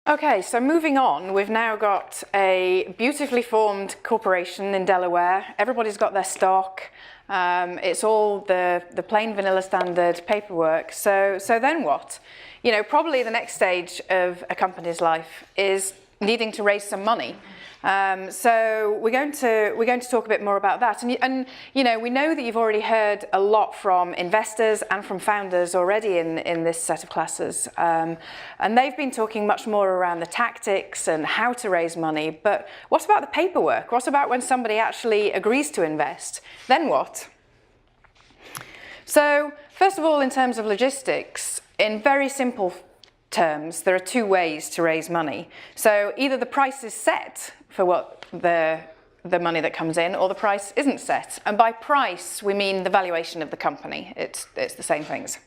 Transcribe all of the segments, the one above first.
Okay, so moving on, we've now got a beautifully formed corporation in Delaware. Everybody's got their stock. It's all the plain vanilla standard paperwork. So then what? You know, probably the next stage of a company's life is needing to raise some money. So we're going to talk a bit more about that. And you know, we know that you've already heard a lot from investors and from founders already in this set of classes. And they've been talking much more around the tactics and how to raise money. But what about the paperwork? What about when somebody actually agrees to invest? Then what? So first of all, in terms of logistics, in very simple terms, there are two ways to raise money. So either the price is set for what the money that comes in, or the price isn't set. And by price, we mean the valuation of the company. It's the same things.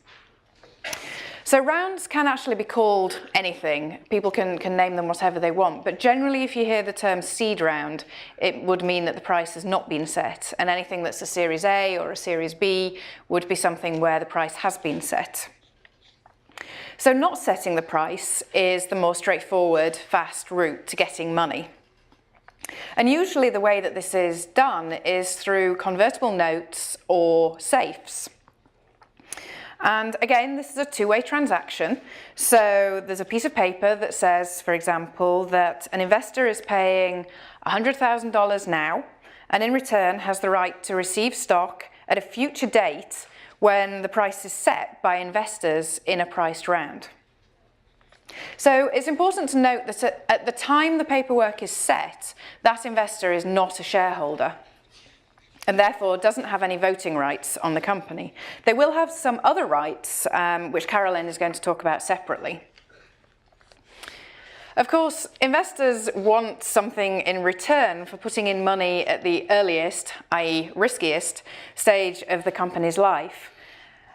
So rounds can actually be called anything. People can name them whatever they want. But generally, if you hear the term seed round, it would mean that the price has not been set. And anything that's a Series A or a Series B would be something where the price has been set. So not setting the price is the more straightforward, fast route to getting money. And usually the way that this is done is through convertible notes or safes. And again, this is a two-way transaction. So there's a piece of paper that says, for example, that an investor is paying $100,000 now, and in return has the right to receive stock at a future date when the price is set by investors in a priced round. So it's important to note that at the time the paperwork is set, that investor is not a shareholder and therefore doesn't have any voting rights on the company. They will have some other rights, which Carolyn is going to talk about separately. Of course, investors want something in return for putting in money at the earliest, i.e. riskiest, stage of the company's life.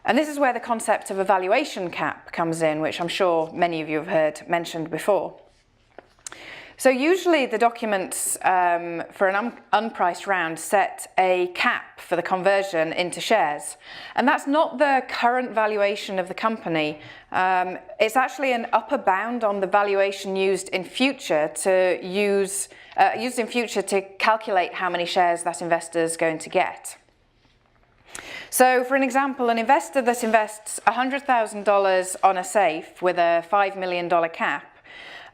And this is where the concept of a valuation cap comes in, which I'm sure many of you have heard mentioned before. So usually the documents for an unpriced round set a cap for the conversion into shares. And that's not the current valuation of the company. It's actually an upper bound on the valuation used in future to calculate how many shares that investor is going to get. So for an example, an investor that invests $100,000 on a safe with a $5 million cap,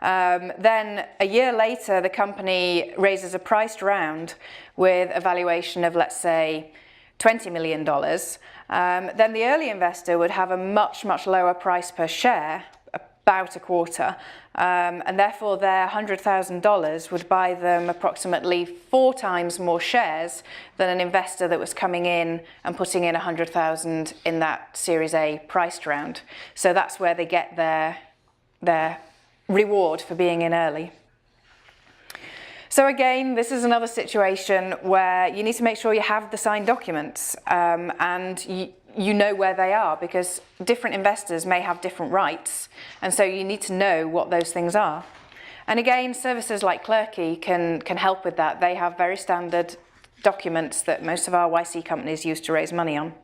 then a year later the company raises a priced round with a valuation of, let's say, $20 million, then the early investor would have a much, much lower price per share, about a quarter, and therefore their $100,000 would buy them approximately 4 times more shares than an investor that was coming in and putting in $100,000 in that Series A priced round. So that's where they get their reward for being in early. So again, this is another situation where you need to make sure you have the signed documents and you know where they are, because different investors may have different rights, and so you need to know what those things are. And again, services like Clerky can help with that. They have very standard documents that most of our YC companies use to raise money on.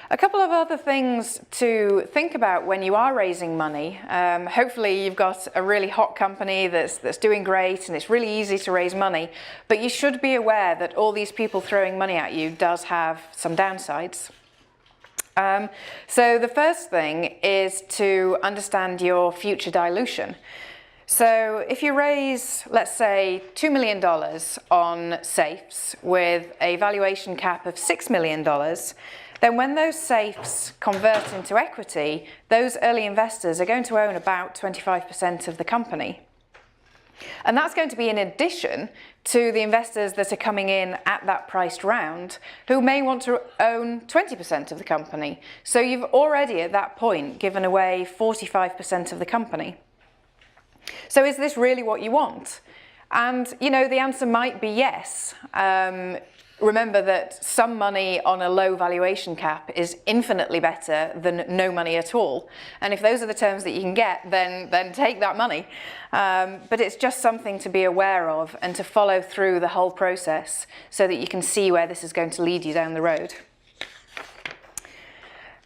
A couple of other things to think about when you are raising money. Hopefully you've got a really hot company that's doing great and it's really easy to raise money, but you should be aware that all these people throwing money at you does have some downsides. So the first thing is to understand your future dilution. So if you raise, let's say, $2 million on safes with a valuation cap of $6 million, then when those safes convert into equity, those early investors are going to own about 25% of the company. And that's going to be in addition to the investors that are coming in at that priced round who may want to own 20% of the company. So you've already at that point given away 45% of the company. So is this really what you want? And you know, the answer might be yes. Remember that some money on a low valuation cap is infinitely better than no money at all. And if those are the terms that you can get, then take that money. But it's just something to be aware of and to follow through the whole process so that you can see where this is going to lead you down the road.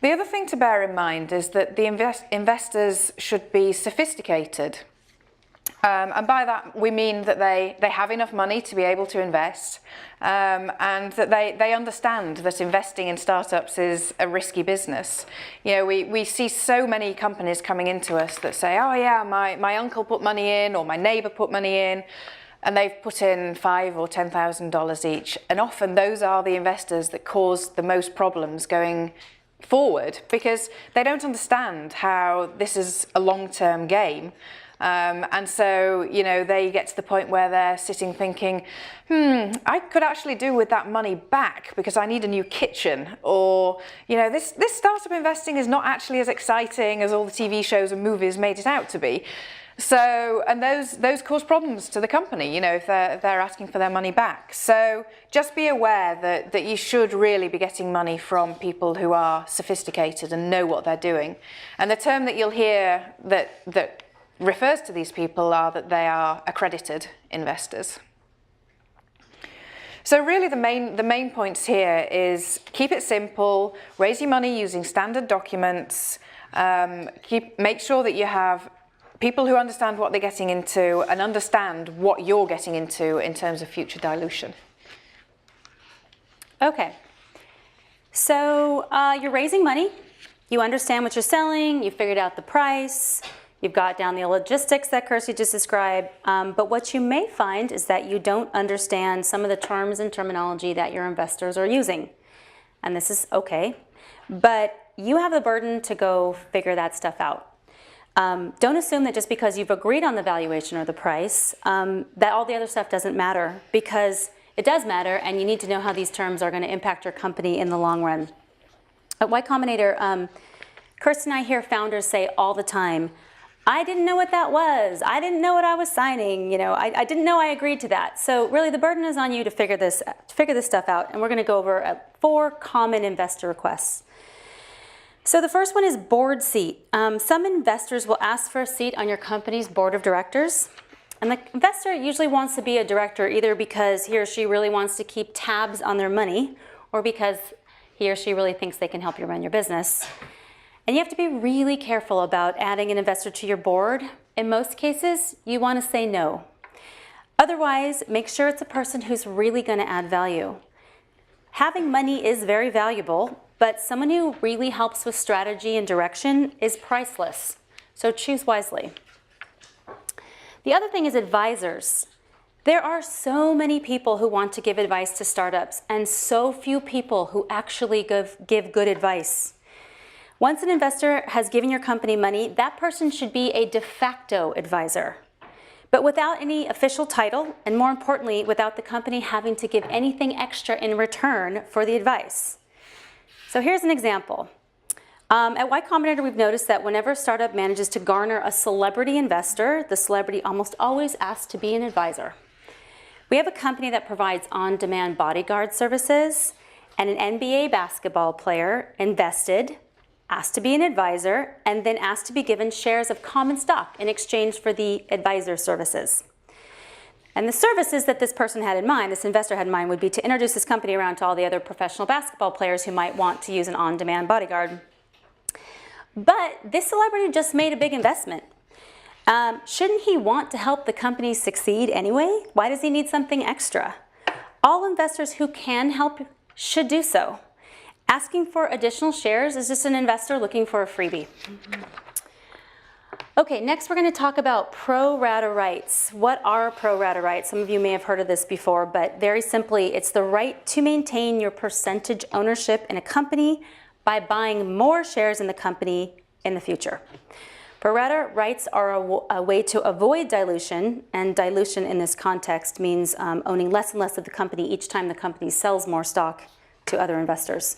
The other thing to bear in mind is that the investors should be sophisticated. And by that we mean that they have enough money to be able to invest, and that they understand that investing in startups is a risky business. You know, we see so many companies coming into us that say, oh yeah, my uncle put money in, or my neighbour put money in, and they've put in $5,000 or $10,000 each. And often those are the investors that cause the most problems going forward, because they don't understand how this is a long-term game. And so, you know, they get to the point where they're sitting thinking, I could actually do with that money back because I need a new kitchen. Or, you know, this startup investing is not actually as exciting as all the TV shows and movies made it out to be. So, and those cause problems to the company, you know, if they're asking for their money back. So just be aware that you should really be getting money from people who are sophisticated and know what they're doing. And the term that you'll hear that refers to these people are that they are accredited investors. So really the main points here is keep it simple, raise your money using standard documents, make sure that you have people who understand what they're getting into and understand what you're getting into in terms of future dilution. Okay, so you're raising money, you understand what you're selling, you figured out the price, you've got down the logistics that Kirsty just described, but what you may find is that you don't understand some of the terms and terminology that your investors are using. And this is okay, but you have the burden to go figure that stuff out. Don't assume that just because you've agreed on the valuation or the price, that all the other stuff doesn't matter, because it does matter, and you need to know how these terms are going to impact your company in the long run. At Y Combinator, Kirsty and I hear founders say all the time, I didn't know what that was. I didn't know what I was signing. You know, I didn't know I agreed to that. So really the burden is on you to figure this stuff out. And we're going to go over 4 common investor requests. So the first one is board seat. Some investors will ask for a seat on your company's board of directors. And the investor usually wants to be a director either because he or she really wants to keep tabs on their money, or because he or she really thinks they can help you run your business. And you have to be really careful about adding an investor to your board. In most cases, you want to say no. Otherwise, make sure it's a person who's really going to add value. Having money is very valuable, but someone who really helps with strategy and direction is priceless. So choose wisely. The other thing is advisors. There are so many people who want to give advice to startups, and so few people who actually give good advice. Once an investor has given your company money, that person should be a de facto advisor, but without any official title, and more importantly, without the company having to give anything extra in return for the advice. So here's an example. At Y Combinator, we've noticed that whenever a startup manages to garner a celebrity investor, the celebrity almost always asks to be an advisor. We have a company that provides on-demand bodyguard services, and an NBA basketball player invested, asked to be an advisor, and then asked to be given shares of common stock in exchange for the advisor services. And the services that this person had in mind, this investor had in mind, would be to introduce this company around to all the other professional basketball players who might want to use an on-demand bodyguard. But this celebrity just made a big investment. Shouldn't he want to help the company succeed anyway? Why does he need something extra? All investors who can help should do so. Asking for additional shares is just an investor looking for a freebie. Okay, next we're going to talk about pro rata rights. What are pro rata rights? Some of you may have heard of this before, but very simply, it's the right to maintain your percentage ownership in a company by buying more shares in the company in the future. Pro rata rights are a way to avoid dilution, and dilution in this context means owning less and less of the company each time the company sells more stock to other investors.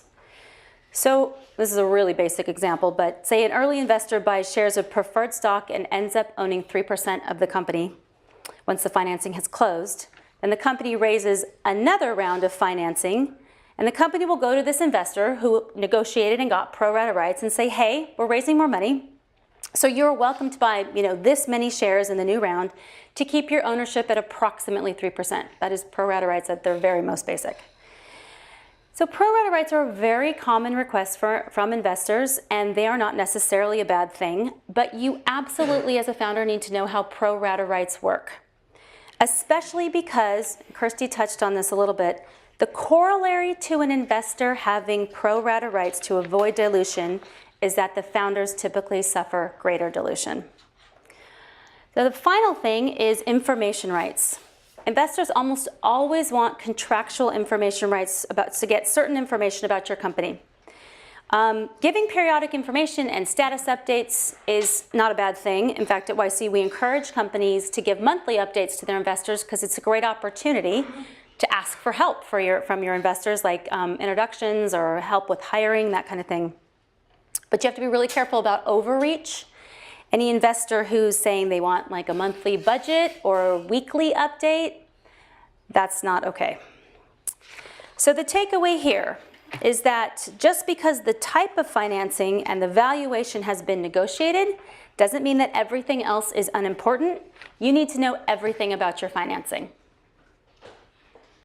So this is a really basic example, but say an early investor buys shares of preferred stock and ends up owning 3% of the company once the financing has closed. Then the company raises another round of financing, and the company will go to this investor who negotiated and got pro rata rights and say, hey, we're raising more money, so you're welcome to buy this many shares in the new round to keep your ownership at approximately 3%. That is pro rata rights at their very most basic. So pro rata rights are a very common request from investors, and they are not necessarily a bad thing, but you absolutely as a founder need to know how pro rata rights work. Especially because, Kirsty touched on this a little bit, the corollary to an investor having pro rata rights to avoid dilution is that the founders typically suffer greater dilution. So the final thing is information rights. Investors almost always want contractual information rights to get certain information about your company. Giving periodic information and status updates is not a bad thing. In fact, at YC, we encourage companies to give monthly updates to their investors because it's a great opportunity to ask for help from your investors, like introductions or help with hiring, that kind of thing. But you have to be really careful about overreach. Any investor who's saying they want like a monthly budget or a weekly update, that's not okay. So the takeaway here is that just because the type of financing and the valuation has been negotiated doesn't mean that everything else is unimportant. You need to know everything about your financing.